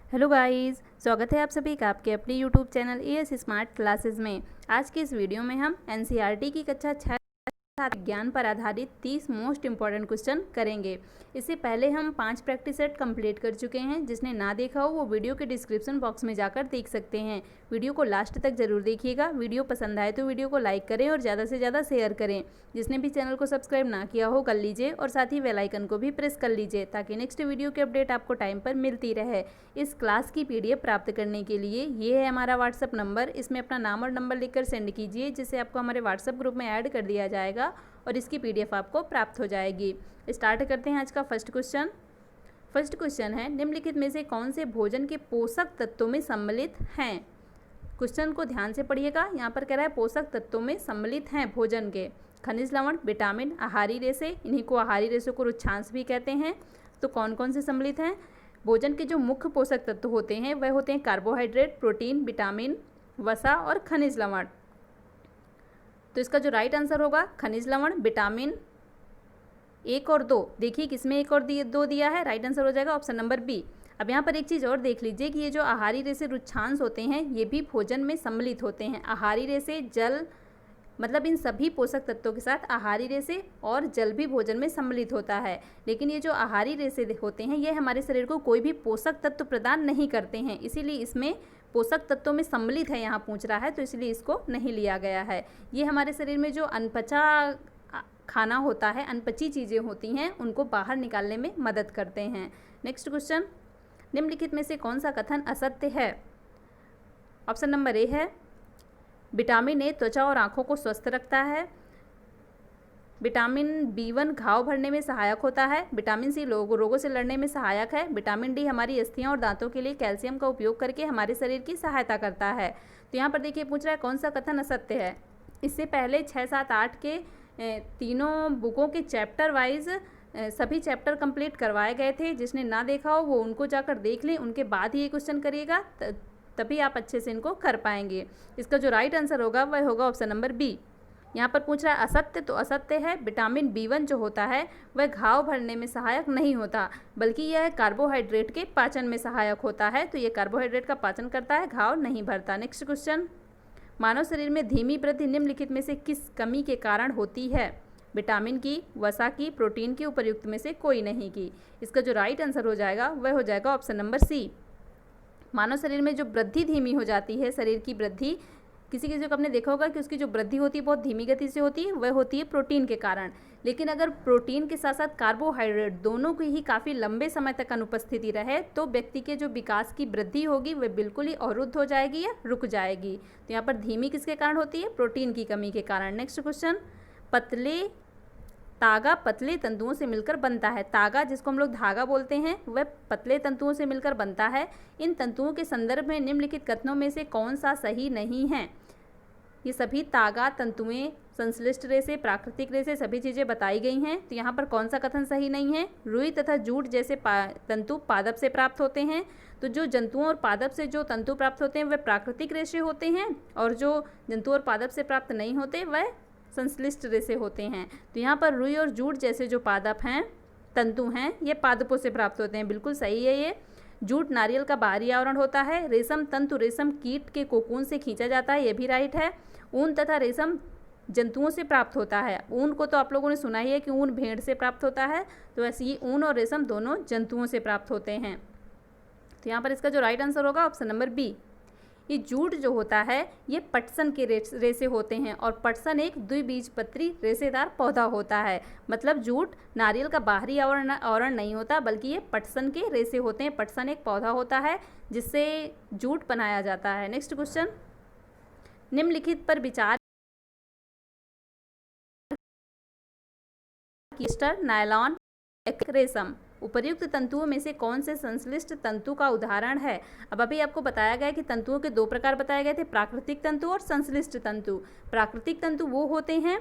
Hello guys, स्वागत है आप सभी का आपके अपने YouTube channel as smart classes में। आज के इस वीडियो में हम एनसीईआरटी की कक्षा 6 विज्ञान पर आधारित 30 मोस्ट इंपॉर्टेंट क्वेश्चन करेंगे। इससे पहले हम 5 प्रैक्टिस सेट कंप्लीट कर चुके हैं। जिसने ना देखा हो वो वीडियो के डिस्क्रिप्शन बॉक्स में जाकर देख सकते हैं। वीडियो को लास्ट तक जरूर देखिएगा। वीडियो पसंद आए तो वीडियो को लाइक करें और ज़्यादा से ज़्यादा शेयर करें। जिसने भी चैनल को सब्सक्राइब ना किया हो कर लीजिए और साथ ही बेल आइकन को भी प्रेस कर लीजिए ताकि नेक्स्ट वीडियो की अपडेट आपको टाइम पर मिलती रहे। इस क्लास की PDF प्राप्त करने के लिए ये है हमारा व्हाट्सअप नंबर। इसमें अपना नाम और नंबर लिखकर सेंड कीजिए, जिससे आपको हमारे व्हाट्सअप ग्रुप में ऐड कर दिया जाएगा और इसकी PDF आपको प्राप्त हो जाएगी। स्टार्ट करते हैं आज का फर्स्ट क्वेश्चन। फर्स्ट क्वेश्चन है, निम्नलिखित में से कौन से भोजन के पोषक तत्वों में सम्मिलित हैं। क्वेश्चन को ध्यान से पढ़िएगा। यहाँ पर कह रहा है पोषक तत्वों में सम्मिलित हैं भोजन के खनिज लवण, विटामिन, आहारी रेशे। इन्हीं को आहारी रेशों को रुक्षांश भी कहते हैं। तो कौन कौन से सम्मिलित हैं? भोजन के जो मुख्य पोषक तत्व होते हैं वह होते हैं कार्बोहाइड्रेट, प्रोटीन, विटामिन, वसा और खनिज लवण। तो इसका जो राइट आंसर होगा खनिज लवण, विटामिन 1 और 2। देखिए किसमें 1 और 2 दिया है। राइट आंसर हो जाएगा ऑप्शन नंबर बी। अब यहाँ पर एक चीज़ और देख लीजिए कि ये जो आहारी रेशे रुक्षांश होते हैं ये भी भोजन में सम्मिलित होते हैं। आहारी रेशे, जल, मतलब इन सभी पोषक तत्वों के साथ आहारी रेशे और जल भी भोजन में सम्मिलित होता है। लेकिन ये जो आहारी रेशे होते हैं ये हमारे शरीर को कोई भी पोषक तत्व प्रदान नहीं करते हैं, इसीलिए इसमें पोषक तत्वों में सम्मिलित है यहाँ पूछ रहा है, तो इसलिए इसको नहीं लिया गया है। ये हमारे शरीर में जो अनपचा खाना होता है, अनपची चीज़ें होती हैं, उनको बाहर निकालने में मदद करते हैं। नेक्स्ट क्वेश्चन, निम्नलिखित में से कौन सा कथन असत्य है। ऑप्शन नंबर ए है विटामिन ए त्वचा और आँखों को स्वस्थ रखता है। विटामिन B1 घाव भरने में सहायक होता है। विटामिन C रोगों से लड़ने में सहायक है। विटामिन D हमारी अस्थियां और दांतों के लिए कैल्शियम का उपयोग करके हमारे शरीर की सहायता करता है। तो यहाँ पर देखिए पूछ रहा है कौन सा कथन असत्य है। इससे पहले 6, 7, 8 के तीनों बुकों के चैप्टर वाइज सभी चैप्टर कंप्लीट करवाए गए थे। जिसने ना देखा हो वो उनको जाकर देख लें, उनके बाद ही ये क्वेश्चन करिएगा, तभी आप अच्छे से इनको कर पाएंगे। इसका जो राइट आंसर होगा वह होगा ऑप्शन नंबर बी। यहाँ पर पूछ रहा है असत्य, तो असत्य है विटामिन B1 जो होता है वह घाव भरने में सहायक नहीं होता, बल्कि यह कार्बोहाइड्रेट के पाचन में सहायक होता है। तो ये कार्बोहाइड्रेट का पाचन करता है, घाव नहीं भरता। नेक्स्ट क्वेश्चन, मानव शरीर में धीमी वृद्धि निम्नलिखित में से किस कमी के कारण होती है। विटामिन की, वसा की, प्रोटीन की, उपर्युक्त में से कोई नहीं की। इसका जो राइट आंसर हो जाएगा वह हो जाएगा ऑप्शन नंबर सी। मानव शरीर में जो वृद्धि धीमी हो जाती है, शरीर की वृद्धि, किसी किसी को आपने देखा होगा कि उसकी जो वृद्धि होती है बहुत धीमी गति से होती है, वह होती है प्रोटीन के कारण। लेकिन अगर प्रोटीन के साथ साथ कार्बोहाइड्रेट दोनों की ही काफ़ी लंबे समय तक अनुपस्थिति रहे तो व्यक्ति के जो विकास की वृद्धि होगी वह बिल्कुल ही अवरुद्ध हो जाएगी या रुक जाएगी। तो यहाँ पर धीमी किसके कारण होती है? प्रोटीन की कमी के कारण। नेक्स्ट क्वेश्चन, तागा पतले तंतुओं से मिलकर बनता है। तागा जिसको हम लोग धागा बोलते हैं वह पतले तंतुओं से मिलकर बनता है। इन तंतुओं के संदर्भ में निम्नलिखित कथनों में से कौन सा सही नहीं है। ये सभी तागा, तंतुएं, संश्लिष्ट रेशे, प्राकृतिक रेशे सभी चीज़ें बताई गई हैं। तो यहाँ पर कौन सा कथन सही नहीं है? रुई तथा जूट जैसे तंतु पादप से प्राप्त होते हैं। तो जो जंतुओं और पादप से जो तंतु प्राप्त होते हैं वह प्राकृतिक रेशे होते हैं, और जो जंतु और पादप से प्राप्त नहीं होते वह संश्लिष्ट रेशे होते हैं। तो यहाँ पर रुई और जूट जैसे जो पादप हैं, तंतु हैं, ये पादपों से प्राप्त होते हैं। बिल्कुल सही है ये। जूट नारियल का बाहरी आवरण होता है। रेशम तंतु रेशम कीट के कोकून से खींचा जाता है, ये भी राइट है। ऊन तथा रेशम जंतुओं से प्राप्त होता है। ऊन को तो आप लोगों ने सुना ही है कि ऊन भेड़ से प्राप्त होता है, तो वैसे ही ऊन और रेशम दोनों जंतुओं से प्राप्त होते हैं। तो यहाँ पर इसका जो राइट आंसर होगा ऑप्शन नंबर बी। ये जूट जो होता है ये पटसन के रेशे होते हैं, और पटसन एक द्विबीजपत्री रेशेदार पौधा होता है। मतलब जूट नारियल का बाहरी आवरण नहीं होता, बल्कि ये पटसन के रेशे होते हैं। पटसन एक पौधा होता है जिससे जूट बनाया जाता है। नेक्स्ट क्वेश्चन, निम्नलिखित पर विचार, नायलॉन, रेशम, उपर्युक्त तंतुओं में से कौन से संश्लिष्ट तंतु का उदाहरण है। अब अभी आपको बताया गया कि तंतुओं के 2 प्रकार बताए गए थे, प्राकृतिक तंतु और संश्लिष्ट तंतु। प्राकृतिक तंतु वो होते हैं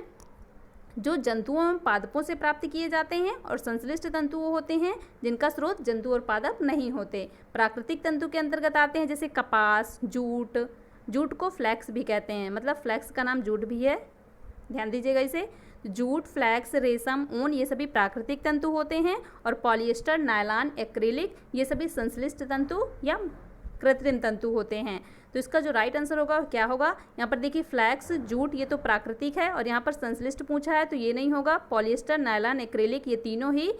जो जंतुओं और पादपों से प्राप्त किए जाते हैं, और संश्लिष्ट तंतु वो होते हैं जिनका स्रोत जंतु और पादप नहीं होते। प्राकृतिक तंतु के अंतर्गत आते हैं जैसे कपास, जूट को फ्लैक्स भी कहते हैं, मतलब फ्लैक्स का नाम जूट भी है, ध्यान दीजिएगा इसे। जूट, फ्लैक्स, रेशम, ऊन ये सभी प्राकृतिक तंतु होते हैं और पॉलिएस्टर, नायलॉन, एक्रिलिक ये सभी संश्लिष्ट तंतु या कृत्रिम तंतु होते हैं। तो इसका जो राइट आंसर होगा क्या होगा, यहाँ पर देखिए फ्लैक्स, जूट ये तो प्राकृतिक है और यहाँ पर संश्लिष्ट पूछा है तो ये नहीं होगा। पॉलिएस्टर, नायलॉन, एक्रिलिक ये तीनों ही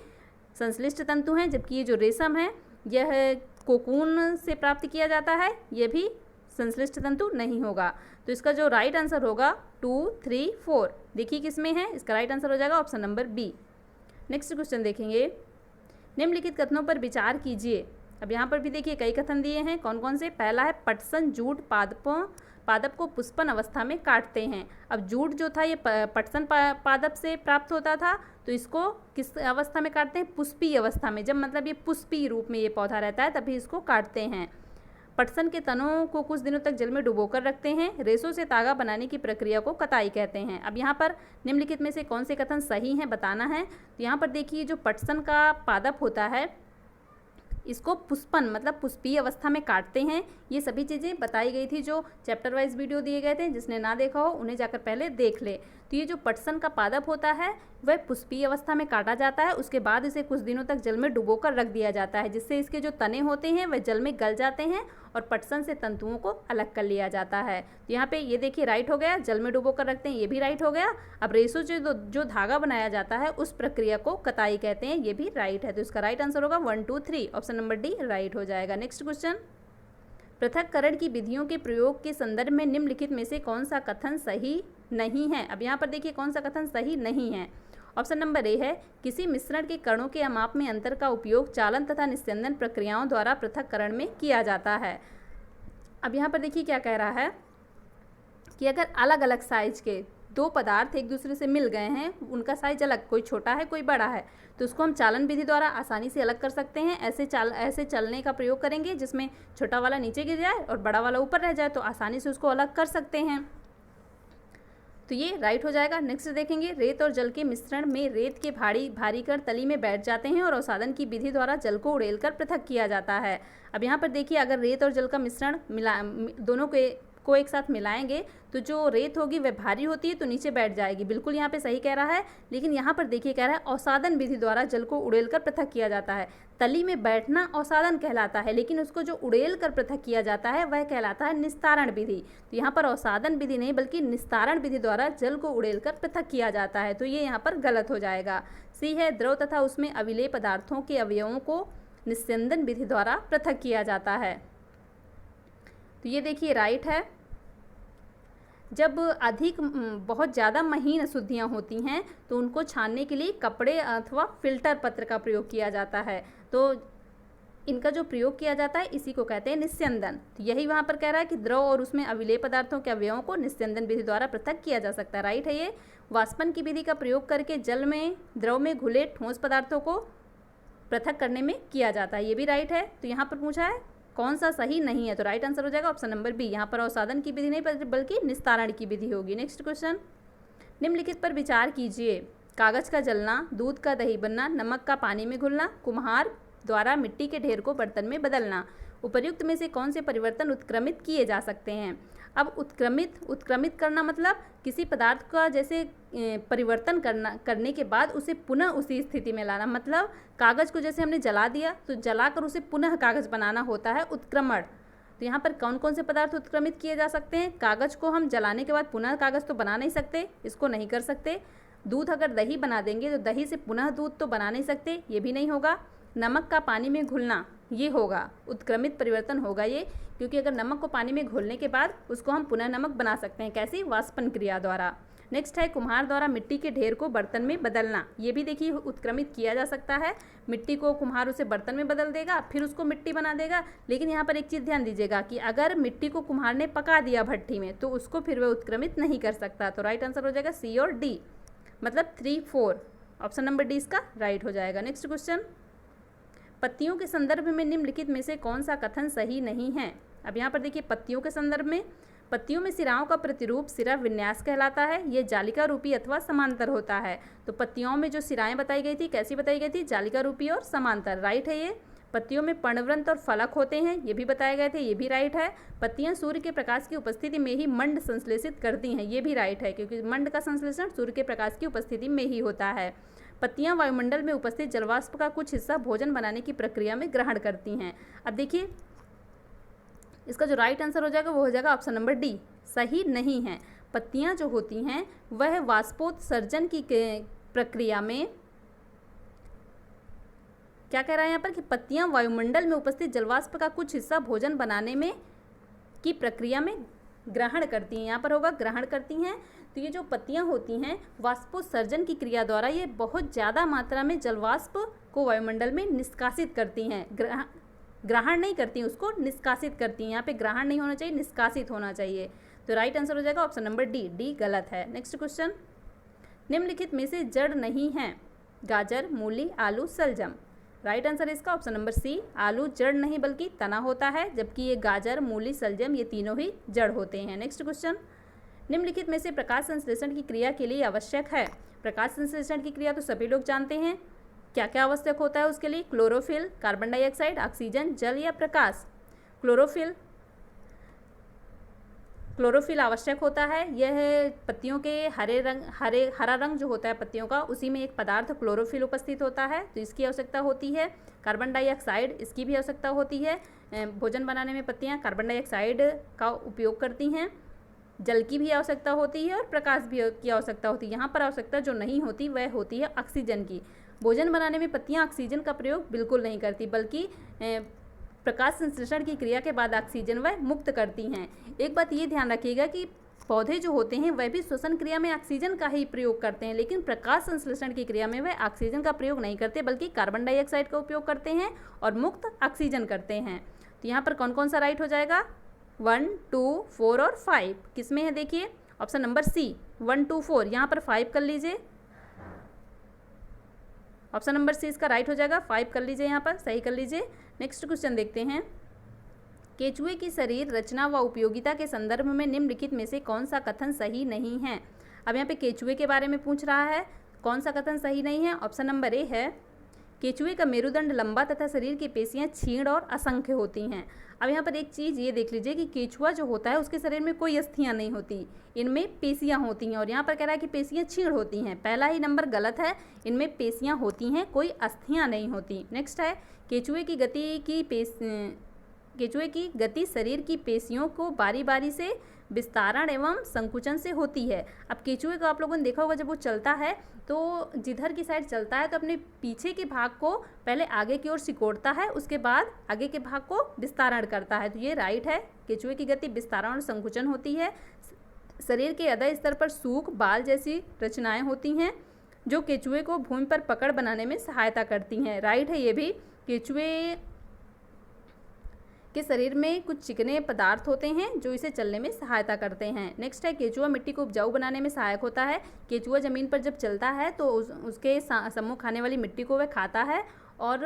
संश्लिष्ट तंतु हैं, जबकि ये जो रेशम है यह कोकून से प्राप्त किया जाता है, ये भी संश्लिष्ट तंतु नहीं होगा। तो इसका जो राइट आंसर होगा 2, 3, 4 देखिए किस में है, इसका राइट आंसर हो जाएगा option number B. Next question देखेंगे, निम्नलिखित कथनों पर विचार कीजिए। अब यहाँ पर भी देखिए कई कथन दिए हैं, कौन कौन से। पहला है पटसन जूट पादप को पुष्पन अवस्था में काटते हैं। अब जूट जो था ये पटसन पादप से प्राप्त होता था, तो इसको किस अवस्था में काटते हैं, पुष्पीय अवस्था में। जब मतलब ये पुष्पीय रूप में ये पौधा रहता है तभी इसको काटते हैं। पटसन के तनों को कुछ दिनों तक जल में डुबोकर रखते हैं। रेशों से तागा बनाने की प्रक्रिया को कताई कहते हैं। अब यहाँ पर निम्नलिखित में से कौन से कथन सही हैं बताना है। तो यहाँ पर देखिए जो पटसन का पादप होता है इसको पुष्पन मतलब पुष्पीय अवस्था में काटते हैं। ये सभी चीज़ें बताई गई थी, जो चैप्टर वाइज वीडियो दिए गए थे, जिसने ना देखा हो उन्हें जाकर पहले देख ले। तो ये जो पटसन का पादप होता है वह पुष्पीय अवस्था में काटा जाता है, उसके बाद इसे कुछ दिनों तक जल में डुबोकर रख दिया जाता है, जिससे इसके जो तने होते हैं वह जल में गल जाते हैं और पटसन से तंतुओं को अलग कर लिया जाता है। तो यहाँ पे ये देखिए राइट हो गया, जल में डुबोकर रखते हैं, ये भी राइट हो गया। अब रेशों से जो धागा बनाया जाता है उस प्रक्रिया को कताई कहते हैं, ये भी राइट है। तो इसका राइट आंसर होगा 1, 2, 3 ऑप्शन नंबर डी राइट हो जाएगा। नेक्स्ट क्वेश्चन, पृथक्करण की विधियों के प्रयोग के संदर्भ में निम्नलिखित में से कौन सा कथन सही नहीं है। अब यहाँ पर देखिए कौन सा कथन सही नहीं है। ऑप्शन नंबर ए है, किसी मिश्रण के कणों के माप में अंतर का उपयोग चालन तथा निस्यंदन प्रक्रियाओं द्वारा पृथक्करण में किया जाता है। अब यहाँ पर देखिए क्या कह रहा है कि अगर अलग अलग साइज के दो पदार्थ एक दूसरे से मिल गए हैं, उनका साइज अलग, कोई छोटा है कोई बड़ा है, तो उसको हम चालन विधि द्वारा आसानी से अलग कर सकते हैं। ऐसे चलने का प्रयोग करेंगे जिसमें छोटा वाला नीचे गिर जाए और बड़ा वाला ऊपर रह जाए, तो आसानी से उसको अलग कर सकते हैं। तो ये राइट हो जाएगा। नेक्स्ट देखेंगे, रेत और जल के मिश्रण में रेत के भारी कण तली में बैठ जाते हैं और अवसादन की विधि द्वारा जल को उड़ेलकर पृथक किया जाता है। अब यहाँ पर देखिए अगर रेत और जल का मिश्रण दोनों को एक साथ मिलाएंगे तो जो रेत होगी वह भारी होती है तो नीचे बैठ जाएगी, बिल्कुल यहाँ पे सही कह रहा है। लेकिन यहाँ पर देखिए कह रहा है अवसादन विधि द्वारा जल को उड़ेलकर पृथक किया जाता है। तली में बैठना अवसादन कहलाता है, लेकिन उसको जो उड़ेल कर पृथक किया जाता है वह कहलाता है निस्तारण विधि। तो यहाँ पर अवसादन विधि नहीं बल्कि निस्तारण विधि द्वारा जल को उड़ेल कर पृथक किया जाता है, तो ये यहाँ पर गलत हो जाएगा। सी है, द्रव तथा उसमें अविलेय पदार्थों के अवयवों को निस्यंदन विधि द्वारा पृथक किया जाता है। तो ये देखिए राइट है। जब अधिक बहुत ज़्यादा महीन अशुद्धियाँ होती हैं तो उनको छानने के लिए कपड़े अथवा फिल्टर पत्र का प्रयोग किया जाता है। तो इनका जो प्रयोग किया जाता है इसी को कहते हैं निस्यंदन। तो यही वहाँ पर कह रहा है कि द्रव और उसमें अविलेय पदार्थों के अवयवों को निस्यंदन विधि द्वारा पृथक किया जा सकता है, राइट है ये। वाष्पन की विधि का प्रयोग करके जल में द्रव में घुले ठोस पदार्थों को पृथक करने में किया जाता है, ये भी राइट है। तो यहाँ पर पूछा है कौन सा सही नहीं है, तो राइट आंसर हो जाएगा ऑप्शन नंबर बी। यहाँ पर अवसादन की विधि नहीं बल्कि निस्तारण की विधि होगी। नेक्स्ट क्वेश्चन, निम्नलिखित पर विचार कीजिए। कागज का जलना, दूध का दही बनना, नमक का पानी में घुलना, कुम्हार द्वारा मिट्टी के ढेर को बर्तन में बदलना। उपर्युक्त में से कौन से परिवर्तन उत्क्रमित किए जा सकते हैं। अब उत्क्रमित करना मतलब किसी पदार्थ का जैसे परिवर्तन करने के बाद उसे पुनः उसी स्थिति में लाना। मतलब कागज़ को जैसे हमने जला दिया तो जलाकर उसे पुनः कागज़ बनाना होता है उत्क्रमण। तो यहाँ पर कौन कौन से पदार्थ उत्क्रमित किए जा सकते हैं। कागज़ को हम जलाने के बाद पुनः कागज़ तो बना नहीं सकते, इसको नहीं कर सकते। दूध अगर दही बना देंगे तो दही से पुनः दूध तो बना नहीं सकते, ये भी नहीं होगा। नमक का पानी में घुलना ये होगा, उत्क्रमित परिवर्तन होगा ये, क्योंकि अगर नमक को पानी में घोलने के बाद उसको हम पुनः नमक बना सकते हैं, कैसे, वाष्पन क्रिया द्वारा। नेक्स्ट है कुम्हार द्वारा मिट्टी के ढेर को बर्तन में बदलना। ये भी देखिए उत्क्रमित किया जा सकता है। मिट्टी को कुम्हार उसे बर्तन में बदल देगा, फिर उसको मिट्टी बना देगा। लेकिन यहाँ पर एक चीज़ ध्यान दीजिएगा कि अगर मिट्टी को कुम्हार ने पका दिया भट्टी में तो उसको फिर वह उत्क्रमित नहीं कर सकता। तो राइट आंसर हो जाएगा सी और डी, मतलब 3, 4 ऑप्शन नंबर डी इसका राइट हो जाएगा। नेक्स्ट क्वेश्चन, पत्तियों के संदर्भ में निम्नलिखित में से कौन सा कथन सही नहीं है। अब यहाँ पर देखिए पत्तियों के संदर्भ में, पत्तियों में सिराओं का प्रतिरूप सिरा विन्यास कहलाता है। ये जालिका रूपी अथवा समांतर होता है। तो पत्तियों में जो सिराएं बताई गई थी कैसी बताई गई थी, जालिका रूपी और समांतर, राइट है ये। पत्तियों में पर्णवृंत और फलक होते हैं, ये भी बताए गए थे, ये भी राइट है। पत्तियां सूर्य के प्रकाश की उपस्थिति में ही मंड संश्लेषित करती हैं, ये भी राइट है, क्योंकि मंड का संश्लेषण सूर्य के प्रकाश की उपस्थिति में ही होता है। पत्तियां वायुमंडल में उपस्थित जलवाष्प का कुछ हिस्सा भोजन बनाने की प्रक्रिया में ग्रहण करती हैं। अब देखिए इसका जो राइट आंसर हो जाएगा वो हो जाएगा ऑप्शन नंबर डी, सही नहीं है। पत्तियां जो होती हैं वह वाष्पोत्सर्जन की प्रक्रिया में, क्या कह रहा है यहाँ पर कि पत्तियां वायुमंडल में उपस्थित जलवाष्प का कुछ हिस्सा भोजन बनाने में की प्रक्रिया में ग्रहण करती हैं, यहाँ पर होगा ग्रहण करती हैं। तो ये जो पत्तियां होती हैं वाष्पोत्सर्जन की क्रिया द्वारा ये बहुत ज़्यादा मात्रा में जलवाष्प को वायुमंडल में निष्कासित करती हैं, ग्रहण नहीं करती हैं, उसको निष्कासित करती हैं। यहाँ पे ग्रहण नहीं होना चाहिए, निष्कासित होना चाहिए। तो राइट आंसर हो जाएगा ऑप्शन नंबर डी, डी गलत है। नेक्स्ट क्वेश्चन, निम्नलिखित में से जड़ नहीं है, गाजर, मूली, आलू, शलजम। राइट आंसर इसका ऑप्शन नंबर सी, आलू जड़ नहीं बल्कि तना होता है, जबकि ये गाजर, मूली, शलजम ये तीनों ही जड़ होते हैं। नेक्स्ट क्वेश्चन, निम्नलिखित में से प्रकाश संश्लेषण की क्रिया के लिए आवश्यक है। प्रकाश संश्लेषण की क्रिया तो सभी लोग जानते हैं, क्या क्या आवश्यक होता है उसके लिए, क्लोरोफिल, कार्बन डाइऑक्साइड, ऑक्सीजन, जल या प्रकाश। क्लोरोफिल आवश्यक होता है, यह पत्तियों के हरा रंग जो होता है पत्तियों का, उसी में एक पदार्थ क्लोरोफिल उपस्थित होता है, तो इसकी आवश्यकता होती है। कार्बन डाइऑक्साइड, इसकी भी आवश्यकता होती है, भोजन बनाने में पत्तियां कार्बन डाइऑक्साइड का उपयोग करती हैं। जल की भी आवश्यकता होती है और प्रकाश भी की आवश्यकता होती है। यहाँ पर आवश्यकता जो नहीं होती वह होती है ऑक्सीजन की। भोजन बनाने में पत्तियां ऑक्सीजन का प्रयोग बिल्कुल नहीं करती, बल्कि प्रकाश संश्लेषण की क्रिया के बाद ऑक्सीजन वह मुक्त करती हैं। एक बात ये ध्यान रखिएगा कि पौधे जो होते हैं वह भी श्वसन क्रिया में ऑक्सीजन का ही प्रयोग करते हैं, लेकिन प्रकाश संश्लेषण की क्रिया में वह ऑक्सीजन का प्रयोग नहीं करते, बल्कि कार्बन डाइऑक्साइड का उपयोग करते हैं और मुक्त ऑक्सीजन करते हैं। तो यहाँ पर कौन कौन सा राइट हो जाएगा, 1, 2, 4 और 5 किस में है, देखिए ऑप्शन नंबर सी 1, 2, 4, यहाँ पर 5 कर लीजिए, ऑप्शन नंबर सी इसका राइट हो जाएगा, 5 कर लीजिए, यहाँ पर सही कर लीजिए। नेक्स्ट क्वेश्चन देखते हैं, केचुए की शरीर रचना व उपयोगिता के संदर्भ में निम्नलिखित में से कौन सा कथन सही नहीं है। अब यहाँ पे केचुए के बारे में पूछ रहा है, कौन सा कथन सही नहीं है। ऑप्शन नंबर ए है, केचुए का मेरुदंड लंबा तथा शरीर की पेशियां क्षीण और असंख्य होती हैं। अब यहाँ पर एक चीज़ ये देख लीजिए कि केचुआ जो होता है उसके शरीर में कोई अस्थियां नहीं होती, इनमें पेशियां होती हैं, और यहाँ पर कह रहा है कि पेशियां क्षीण होती हैं। पहला ही नंबर गलत है, इनमें पेशियां होती हैं, कोई अस्थियां नहीं होती। नेक्स्ट है, केचुए की गति शरीर की पेशियों को बारी बारी से विस्तारण एवं संकुचन से होती है। अब केचुए को आप लोगों ने देखा होगा, जब वो चलता है तो जिधर की साइड चलता है तो अपने पीछे के भाग को पहले आगे की ओर सिकोड़ता है, उसके बाद आगे के भाग को विस्तारण करता है। तो ये राइट है, केचुए की गति विस्तारण और संकुचन होती है। शरीर के अधः स्तर पर सूख, बाल जैसी रचनाएं होती हैं जो केचुए को भूमि पर पकड़ बनाने में सहायता करती हैं। राइट है ये भी, केचुए के शरीर में कुछ चिकने पदार्थ होते हैं जो इसे चलने में सहायता करते हैं। नेक्स्ट है, केचुआ मिट्टी को उपजाऊ बनाने में सहायक होता है। केचुआ जमीन पर जब चलता है तो उसके सम्मुख आने वाली मिट्टी को वह खाता है और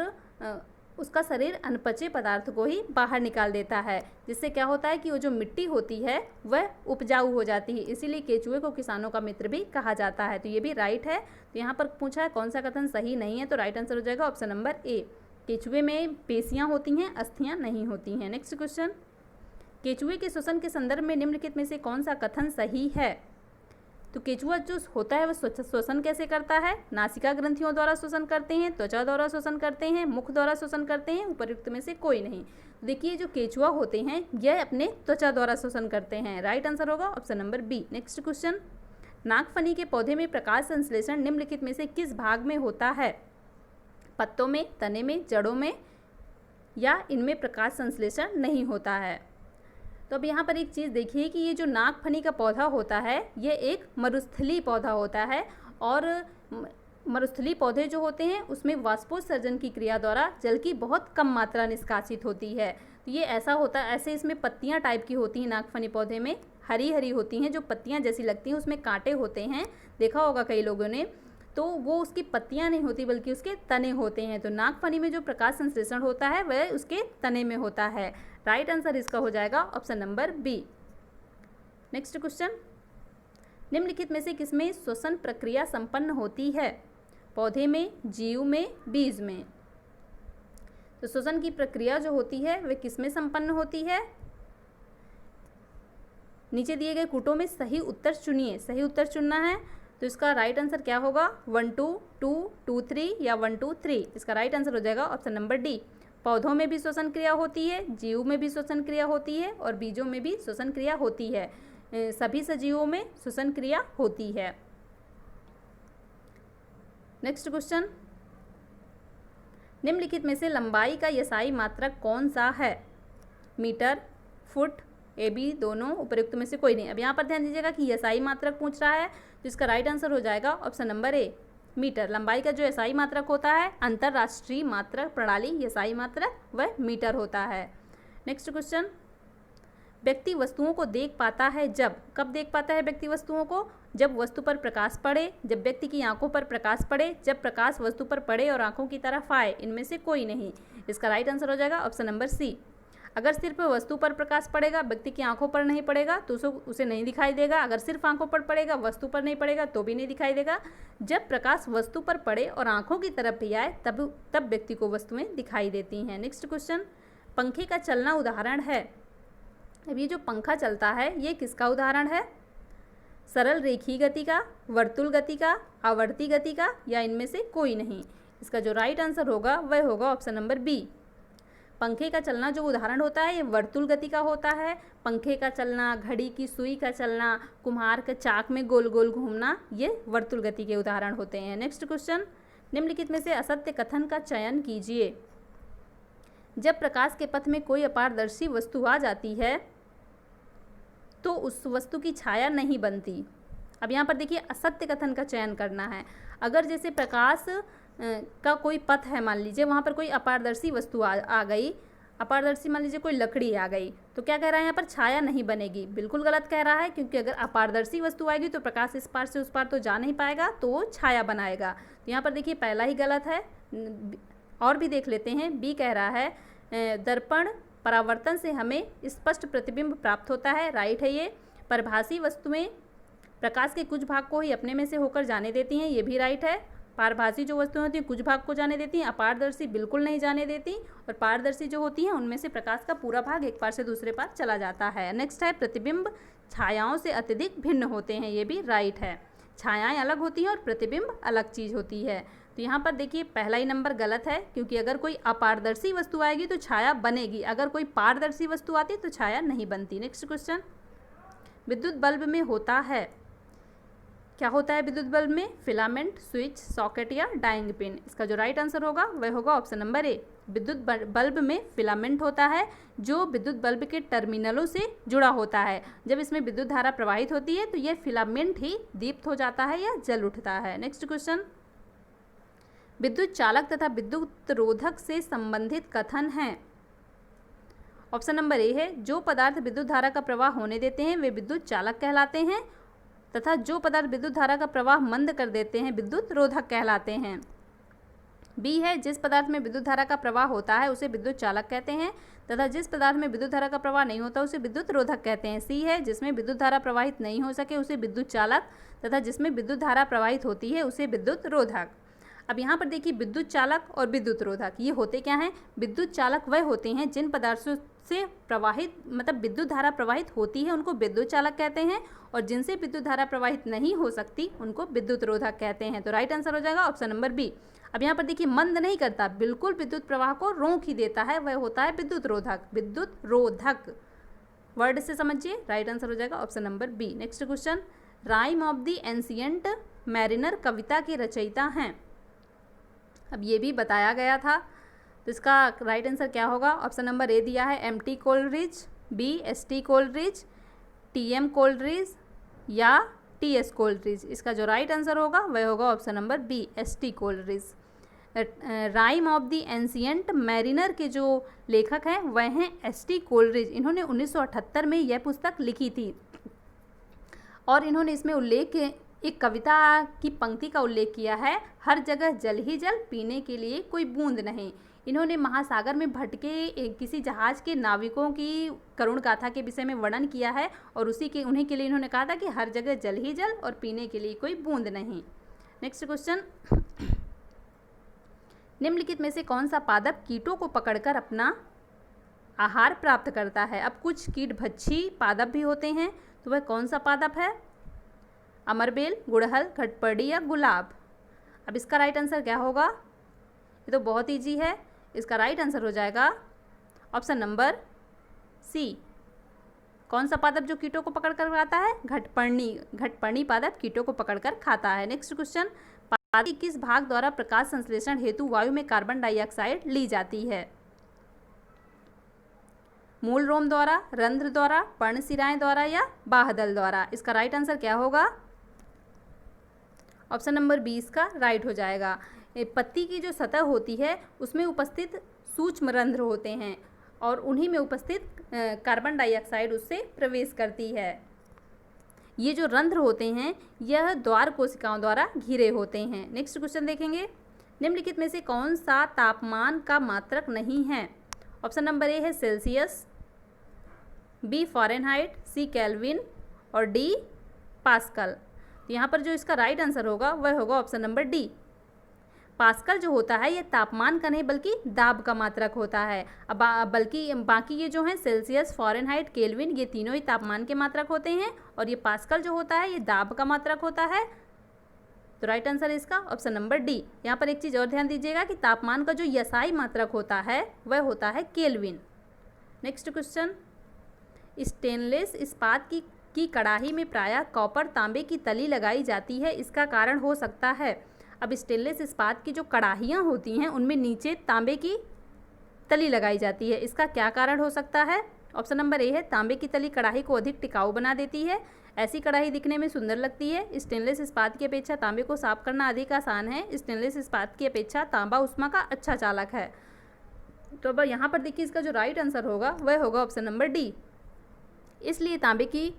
उसका शरीर अनपचे पदार्थ को ही बाहर निकाल देता है, जिससे क्या होता है कि वो जो मिट्टी होती है वह उपजाऊ हो जाती है। इसीलिए केचुए को किसानों का मित्र भी कहा जाता है। तो ये भी राइट है। तो यहाँ पर पूछा है कौन सा कथन सही नहीं है, तो राइट आंसर हो जाएगा ऑप्शन नंबर ए, केचुए में पेशियां होती हैं, अस्थियां नहीं होती हैं। नेक्स्ट क्वेश्चन, केचुए के श्वसन के संदर्भ में निम्नलिखित में से कौन सा कथन सही है। तो केचुआ जो होता है वह श्वसन कैसे करता है, नासिका ग्रंथियों द्वारा श्वसन करते हैं, त्वचा द्वारा श्वसन करते हैं, मुख द्वारा श्वसन करते हैं, उपयुक्त में से कोई नहीं। देखिए जो केचुआ होते हैं यह अपने त्वचा द्वारा श्वसन करते हैं। राइट आंसर होगा option number B. Next question, नागफनी के पौधे में प्रकाश संश्लेषण निम्नलिखित में से किस भाग में होता है, पत्तों में, तने में, जड़ों में, या इनमें प्रकाश संश्लेषण नहीं होता है। तो अब यहाँ पर एक चीज़ देखिए कि ये जो नागफनी का पौधा होता है ये एक मरुस्थली पौधा होता है, और मरुस्थली पौधे जो होते हैं उसमें वाष्पोत्सर्जन की क्रिया द्वारा जल की बहुत कम मात्रा निष्कासित होती है। तो ये ऐसा होता है, ऐसे इसमें पत्तियाँ टाइप की होती हैं नागफनी पौधे में, हरी हरी होती हैं, जो पत्तियाँ जैसी लगती हैं, उसमें कांटे होते हैं, देखा होगा कई लोगों ने। तो वो उसकी पत्तियां नहीं होती बल्कि उसके तने होते हैं। तो नागफनी में जो प्रकाश संश्लेषण होता है वह उसके तने में होता है। राइट आंसर इसका हो जाएगा option number B. Next question, निम्नलिखित में से किसमें श्वसन प्रक्रिया संपन्न होती है, पौधे में, जीव में, बीज में। तो श्वसन की प्रक्रिया जो होती है वह किसमें संपन्न होती है? नीचे दिए गए कूटों में सही उत्तर चुनिए। सही उत्तर चुनना है, तो इसका राइट आंसर क्या होगा? 1 2 2 2 3 या 1 2 3। इसका राइट आंसर हो जाएगा ऑप्शन नंबर डी। पौधों में भी श्वसन क्रिया होती है, जीव में भी श्वसन क्रिया होती है और बीजों में भी श्वसन क्रिया होती है। सभी सजीवों में श्वसन क्रिया होती है। नेक्स्ट क्वेश्चन, निम्नलिखित में से लंबाई का यसाई मात्रक कौन सा है? मीटर, फुट, ए बी दोनों, उपयुक्त में से कोई नहीं। अब यहाँ पर ध्यान दीजिएगा कि यसाई मात्रक पूछ रहा है, तो इसका राइट आंसर हो जाएगा ऑप्शन नंबर ए, मीटर। लंबाई का जो यसाई मात्रक होता है, अंतरराष्ट्रीय मात्रक प्रणाली यसाई मात्रक वह मीटर होता है। नेक्स्ट क्वेश्चन, व्यक्ति वस्तुओं को देख पाता है जब, कब देख पाता है व्यक्ति वस्तुओं को? जब वस्तु पर प्रकाश पड़े, जब व्यक्ति की आंखों पर प्रकाश पड़े, जब प्रकाश वस्तु पर पड़े और आंखों की तरफ आए, इनमें से कोई नहीं। इसका राइट आंसर हो जाएगा ऑप्शन नंबर सी। अगर सिर्फ वस्तु पर प्रकाश पड़ेगा, व्यक्ति की आंखों पर नहीं पड़ेगा तो उसे नहीं दिखाई देगा। अगर सिर्फ आंखों पर पड़ेगा, वस्तु पर नहीं पड़ेगा तो भी नहीं दिखाई देगा। जब प्रकाश वस्तु पर पड़े और आंखों की तरफ भी आए तब व्यक्ति को वस्तुएं दिखाई देती हैं। नेक्स्ट क्वेश्चन, पंखे का चलना उदाहरण है। अब ये जो पंखा चलता है ये किसका उदाहरण है? सरल रेखीय गति का, वर्तुल गति का, आवर्ती गति का या इनमें से कोई नहीं। इसका जो राइट आंसर होगा वह होगा ऑप्शन नंबर बी। पंखे का चलना जो उदाहरण होता है ये वर्तुल गति का होता है। पंखे का चलना, घड़ी की सुई का चलना, कुम्हार के चाक में गोल गोल घूमना, ये वर्तुल गति के उदाहरण होते हैं। नेक्स्ट क्वेश्चन, निम्नलिखित में से असत्य कथन का चयन कीजिए। जब प्रकाश के पथ में कोई अपारदर्शी वस्तु आ जाती है तो उस वस्तु की छाया नहीं बनती। अब यहाँ पर देखिए असत्य कथन का चयन करना है। अगर जैसे प्रकाश का कोई पथ है, मान लीजिए वहाँ पर कोई अपारदर्शी वस्तु आ गई, अपारदर्शी मान लीजिए कोई लकड़ी आ गई, तो क्या कह रहा है यहाँ पर? छाया नहीं बनेगी। बिल्कुल गलत कह रहा है, क्योंकि अगर अपारदर्शी वस्तु आएगी तो प्रकाश इस पार से उस पार तो जा नहीं पाएगा, तो वो छाया बनाएगा। तो यहाँ पर देखिए पहला ही गलत है। और भी देख लेते हैं। बी कह रहा है दर्पण परावर्तन से हमें स्पष्ट प्रतिबिंब प्राप्त होता है, राइट है ये। परभासी वस्तुएं प्रकाश के कुछ भाग को ही अपने में से होकर जाने देती हैं, ये भी राइट है। पारभासी जो वस्तुएं होती हैं कुछ भाग को जाने देती हैं, अपारदर्शी बिल्कुल नहीं जाने देती, और पारदर्शी जो होती हैं उनमें से प्रकाश का पूरा भाग एक पार से दूसरे पार चला जाता है। नेक्स्ट है प्रतिबिंब छायाओं से अत्यधिक भिन्न होते हैं, ये भी राइट है। छायाएं अलग होती हैं और प्रतिबिंब अलग चीज़ होती है। तो यहाँ पर देखिए पहला ही नंबर गलत है, क्योंकि अगर कोई अपारदर्शी वस्तु आएगी तो छाया बनेगी, अगर कोई पारदर्शी वस्तु आती तो छाया नहीं बनती। नेक्स्ट क्वेश्चन, विद्युत बल्ब में होता है, क्या होता है विद्युत बल्ब में? फिलामेंट, स्विच, सॉकेट या डाइंग पिन। इसका जो राइट आंसर होगा वह होगा ऑप्शन नंबर ए। विद्युत बल्ब में फिलामेंट होता है जो विद्युत बल्ब के टर्मिनलों से जुड़ा होता है। जब इसमें विद्युत धारा प्रवाहित होती है तो यह फिलामेंट ही दीप्त हो जाता है या जल उठता है। नेक्स्ट क्वेश्चन, विद्युत चालक तथा विद्युत रोधक से संबंधित कथन है। ऑप्शन नंबर ए है, जो पदार्थ विद्युत धारा का प्रवाह होने देते हैं वे विद्युत चालक कहलाते हैं, तथा जो पदार्थ विद्युत धारा का प्रवाह मंद कर देते हैं विद्युत रोधक कहलाते हैं। बी है, जिस पदार्थ में विद्युत धारा का प्रवाह होता है उसे विद्युत चालक कहते हैं, तथा जिस पदार्थ में विद्युत धारा का प्रवाह नहीं होता उसे विद्युत रोधक कहते हैं। सी है, जिसमें विद्युत धारा प्रवाहित नहीं हो सके उसे विद्युत चालक, तथा जिसमें विद्युत धारा प्रवाहित होती है उसे विद्युत रोधक। अब यहाँ पर देखिए विद्युत चालक और विद्युत रोधक ये होते क्या हैं? विद्युत चालक वह होते हैं जिन पदार्थों से प्रवाहित मतलब विद्युत धारा प्रवाहित होती है उनको विद्युत चालक कहते हैं, और जिनसे विद्युत धारा प्रवाहित नहीं हो सकती उनको विद्युत रोधक कहते हैं। तो राइट आंसर हो जाएगा ऑप्शन नंबर बी। अब यहाँ पर देखिए मंद नहीं करता, बिल्कुल विद्युत प्रवाह को रोक ही देता है, वह होता है विद्युत रोधक। विद्युत रोधक वर्ड से समझिए, राइट आंसर हो जाएगा option number B. Next question, rime of the ancient mariner कविता के रचयिता हैं। अब ये भी बताया गया था, तो इसका राइट आंसर क्या होगा? ऑप्शन नंबर ए दिया है M T. Coleridge, B S T. Coleridge, T M. Coleridge या टी.एस. कोलरिज। इसका जो राइट आंसर होगा वह होगा option number B S T. Coleridge. Rime of the ancient Mariner के जो लेखक हैं वह हैं एस.टी. कोलरिज। इन्होंने 1978 में यह पुस्तक लिखी थी, और इन्होंने इसमें उल्लेख एक कविता की पंक्ति का उल्लेख किया है, हर जगह जल ही जल, पीने के लिए कोई बूंद नहीं। इन्होंने महासागर में भटके किसी जहाज के नाविकों की करुण गाथा के विषय में वर्णन किया है, और उन्हीं के लिए इन्होंने कहा था कि हर जगह जल ही जल और पीने के लिए कोई बूंद नहीं। नेक्स्ट क्वेश्चन, निम्नलिखित में से कौन सा पादप कीटों को पकड़कर अपना आहार प्राप्त करता है? अब कुछ कीट भक्षी पादप भी होते हैं, तो वह कौन सा पादप है? अमरबेल, गुड़हल, घटपर्डी या गुलाब? अब इसका राइट आंसर क्या होगा? ये तो बहुत ईजी है। इसका राइट आंसर हो जाएगा ऑप्शन नंबर सी। कौन सा पादप जो कीटों को पकड़ कर खाता है? घटपर्णी। घटपर्णी पादप कीटों को पकड़कर खाता है। नेक्स्ट क्वेश्चन, पादप के किस भाग द्वारा प्रकाश संश्लेषण हेतु वायु में कार्बन डाइऑक्साइड ली जाती है? मूल रोम द्वारा, रंध्र द्वारा, पर्णशिराएं द्वारा या बाह्यदल द्वारा? इसका राइट आंसर क्या होगा? ऑप्शन नंबर 20 का राइट हो जाएगा। पत्ती की जो सतह होती है उसमें उपस्थित सूक्ष्म रंध्र होते हैं और उन्हीं में उपस्थित कार्बन डाइऑक्साइड उससे प्रवेश करती है। ये जो रंध्र होते हैं यह द्वार कोशिकाओं द्वारा घिरे होते हैं। नेक्स्ट क्वेश्चन देखेंगे, निम्नलिखित में से कौन सा तापमान का मात्रक नहीं है? ऑप्शन नंबर ए है सेल्सियस, बी फ़ारेनहाइट, सी केल्विन और डी पास्कल। तो यहाँ पर जो इसका राइट आंसर होगा वह होगा ऑप्शन नंबर डी। पास्कल जो होता है ये तापमान का नहीं बल्कि दाब का मात्रक होता है। अब बल्कि बाकी ये जो हैं सेल्सियस, फ़ारेनहाइट, केल्विन, ये तीनों ही तापमान के मात्रक होते हैं और ये पास्कल जो होता है ये दाब का मात्रक होता है। तो राइट आंसर है इसका ऑप्शन नंबर डी। यहाँ पर एक चीज़ और ध्यान दीजिएगा कि तापमान का जो यसाई मात्रक होता है वह होता है केल्विन। नेक्स्ट क्वेश्चन, स्टेनलेस इस्पात की कड़ाही में प्रायः कॉपर तांबे की तली लगाई जाती है, इसका कारण हो सकता है? अब स्टेनलेस इस्पात की जो कड़ाहियाँ होती हैं उनमें नीचे तांबे की तली लगाई जाती है, इसका क्या कारण हो सकता है? ऑप्शन नंबर ए है तांबे की तली कड़ाही को अधिक टिकाऊ बना देती है। ऐसी कड़ाही दिखने में सुंदर लगती है। स्टेनलेस इस्पात की अपेक्षा तांबे को साफ करना अधिक आसान है। स्टेनलेस इस्पात की अपेक्षा तांबा ऊष्मा का अच्छा चालक है। तो अब यहाँ पर देखिए इसका जो राइट आंसर होगा वह होगा ऑप्शन नंबर डी। इसलिए तांबे की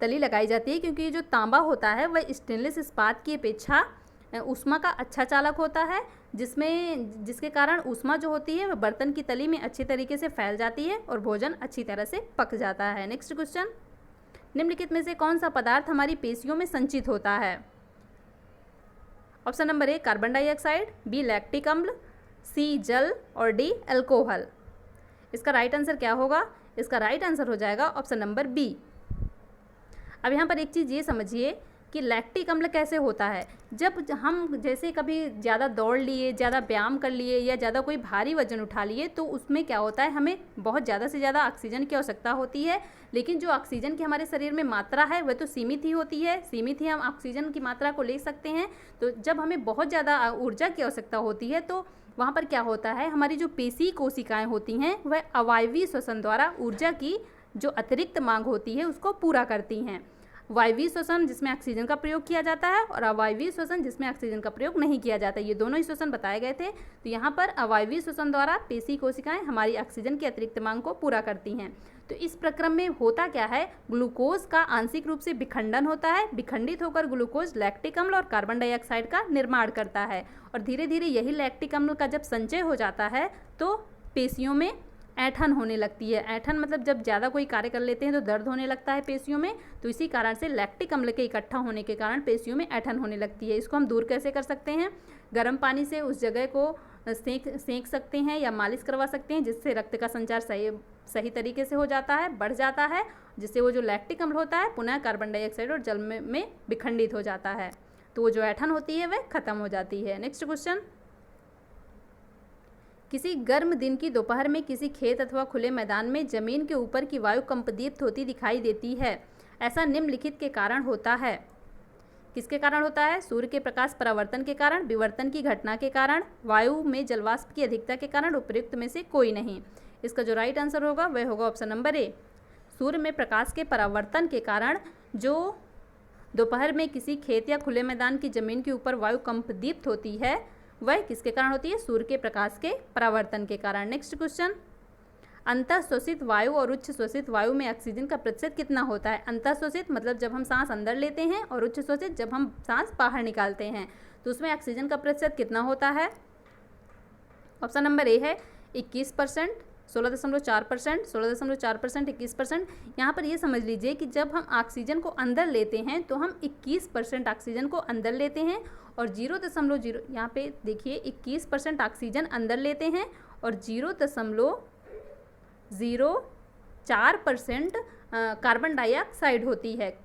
तली लगाई जाती है क्योंकि जो तांबा होता है वह स्टेनलेस इस्पात की अपेक्षा ऊष्मा का अच्छा चालक होता है, जिसके कारण ऊष्मा जो होती है वह बर्तन की तली में अच्छी तरीके से फैल जाती है और भोजन अच्छी तरह से पक जाता है। नेक्स्ट क्वेश्चन, निम्नलिखित में से कौन सा पदार्थ हमारी पेशियों में संचित होता है? Option number A carbon dioxide, B lactic अम्ल, सी जल और डी अल्कोहल। इसका राइट आंसर क्या होगा? इसका राइट आंसर हो जाएगा ऑप्शन नंबर बी। अब यहाँ पर एक चीज़ ये समझिए कि लैक्टिक अम्ल कैसे होता है। जब हम जैसे कभी ज़्यादा दौड़ लिए, ज़्यादा व्यायाम कर लिए या ज़्यादा कोई भारी वजन उठा लिए तो उसमें क्या होता है, हमें बहुत ज़्यादा से ज़्यादा ऑक्सीजन की आवश्यकता होती है, लेकिन जो ऑक्सीजन की हमारे शरीर में मात्रा है वह तो सीमित ही होती है। सीमित ही हम ऑक्सीजन की मात्रा को ले सकते हैं। तो जब हमें बहुत ज़्यादा ऊर्जा की आवश्यकता होती है तो वहाँ पर क्या होता है, हमारी जो पेशी कोशिकाएँ होती हैं वह अवायवीय श्वसन द्वारा ऊर्जा की जो अतिरिक्त मांग होती है उसको पूरा करती हैं। वायवीय श्वसन जिसमें ऑक्सीजन का प्रयोग किया जाता है और अवायवीय श्वसन जिसमें ऑक्सीजन का प्रयोग नहीं किया जाता, ये दोनों ही श्वसन बताए गए थे। तो यहाँ पर अवायवीय श्वसन द्वारा पेशी कोशिकाएं हमारी ऑक्सीजन की अतिरिक्त मांग को पूरा करती हैं। तो इस प्रक्रम में होता क्या है, ग्लूकोज का आंशिक रूप से विखंडन होता है। विखंडित होकर ग्लूकोज लैक्टिक अम्ल और कार्बन डाइऑक्साइड का निर्माण करता है और धीरे धीरे यही लैक्टिक अम्ल का जब संचय हो जाता है तो पेशियों में ऐंठन होने लगती है। ऐंठन मतलब जब ज़्यादा कोई कार्य कर लेते हैं तो दर्द होने लगता है पेशियों में। तो इसी कारण से लैक्टिक अम्ल के इकट्ठा होने के कारण पेशियों में ऐंठन होने लगती है। इसको हम दूर कैसे कर सकते हैं? गर्म पानी से उस जगह को सेंक सकते हैं या मालिश करवा सकते हैं, जिससे रक्त का संचार सही तरीके से हो जाता है, बढ़ जाता है, जिससे वो जो लैक्टिक अम्ल होता है पुनः कार्बन डाइऑक्साइड और जल में विखंडित हो जाता है। तो वो जो ऐंठन होती है वह खत्म हो जाती है। नेक्स्ट क्वेश्चन, किसी गर्म दिन की दोपहर में किसी खेत अथवा खुले मैदान में जमीन के ऊपर की वायु कंपदीप्त होती दिखाई देती है। ऐसा निम्नलिखित के कारण होता है। किसके कारण होता है? सूर्य के प्रकाश परावर्तन के कारण, विवर्तन की घटना के कारण, वायु में जलवाष्प की अधिकता के कारण, उपयुक्त में से कोई नहीं। इसका जो राइट आंसर होगा वह होगा ऑप्शन नंबर ए। सूर्य में प्रकाश के परावर्तन के कारण जो दोपहर में किसी खेत या खुले मैदान की जमीन के ऊपर वायु कंपदीप्त होती है वह किसके कारण होती है? सूर्य के प्रकाश के परावर्तन के कारण। नेक्स्ट क्वेश्चन, अंतःश्वसित वायु और उच्च श्वसित वायु में ऑक्सीजन का प्रतिशत कितना होता है? अंतःश्वसित मतलब जब हम सांस अंदर लेते हैं और उच्च श्वसित जब हम सांस बाहर निकालते हैं। तो उसमें ऑक्सीजन का प्रतिशत कितना होता है? ऑप्शन नंबर ए है 21%, 16.4%, 16.4%, 21%। यहाँ पर ये समझ लीजिए कि जब हम ऑक्सीजन को अंदर लेते हैं तो हम 21% ऑक्सीजन को अंदर लेते हैं और 0.0 यहाँ पे देखिए 21% ऑक्सीजन अंदर लेते हैं और 0.04% कार्बन डाइऑक्साइड होती है।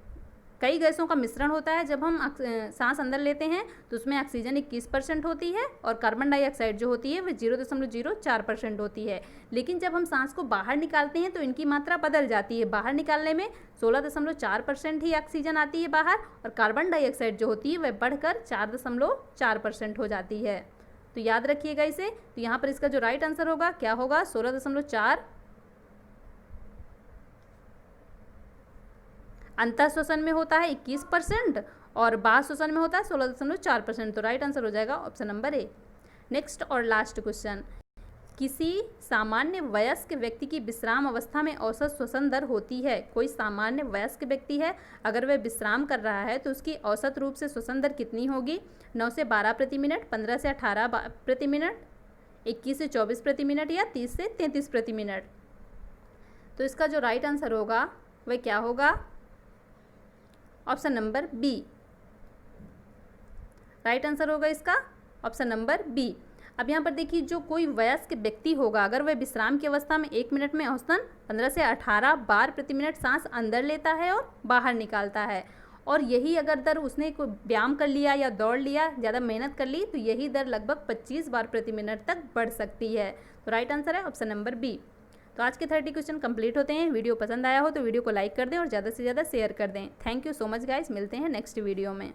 कई गैसों का मिश्रण होता है। जब हम सांस अंदर लेते हैं तो उसमें ऑक्सीजन 21% होती है और कार्बन डाइऑक्साइड जो होती है वह 0.04% होती है। लेकिन जब हम सांस को बाहर निकालते हैं तो इनकी मात्रा बदल जाती है। बाहर निकालने में 16.4% ही ऑक्सीजन आती है बाहर और कार्बन डाइऑक्साइड जो होती है वह बढ़कर 4.4% हो जाती है। तो याद रखिएगा इसे। तो यहाँ पर इसका जो राइट आंसर होगा क्या होगा, 16.4। अंतः श्वसन में होता है 21% और बाह्य श्वसन में होता है 16.4%। तो राइट आंसर हो जाएगा ऑप्शन नंबर ए। नेक्स्ट और लास्ट क्वेश्चन, किसी सामान्य वयस्क व्यक्ति की विश्राम अवस्था में औसत श्वसन दर होती है। कोई सामान्य वयस्क व्यक्ति है, अगर वह विश्राम कर रहा है तो उसकी औसत रूप से श्वसन दर कितनी होगी? 9 से 12 प्रति मिनट, 15 से 18 प्रति मिनट, 21 से 24 प्रति मिनट या 30 से 33 प्रति मिनट। तो इसका जो राइट आंसर होगा वह क्या होगा? Option number B. Right answer होगा इसका ऑप्शन नंबर बी। अब यहाँ पर देखिए, जो कोई वयस्क व्यक्ति होगा अगर वह विश्राम की अवस्था में 1 मिनट में औसतन 15 से 18 बार प्रति मिनट सांस अंदर लेता है और बाहर निकालता है, और यही अगर दर उसने कोई व्यायाम कर लिया या दौड़ लिया, ज़्यादा मेहनत कर ली, तो यही दर लगभग 25 बार प्रति मिनट तक बढ़ सकती है। तो राइट आंसर है ऑप्शन नंबर बी। तो आज के 30 क्वेश्चन कंप्लीट होते हैं। वीडियो पसंद आया हो तो वीडियो को लाइक कर दें और ज़्यादा से ज़्यादा शेयर कर दें। Thank you so much guys, मिलते हैं नेक्स्ट वीडियो में।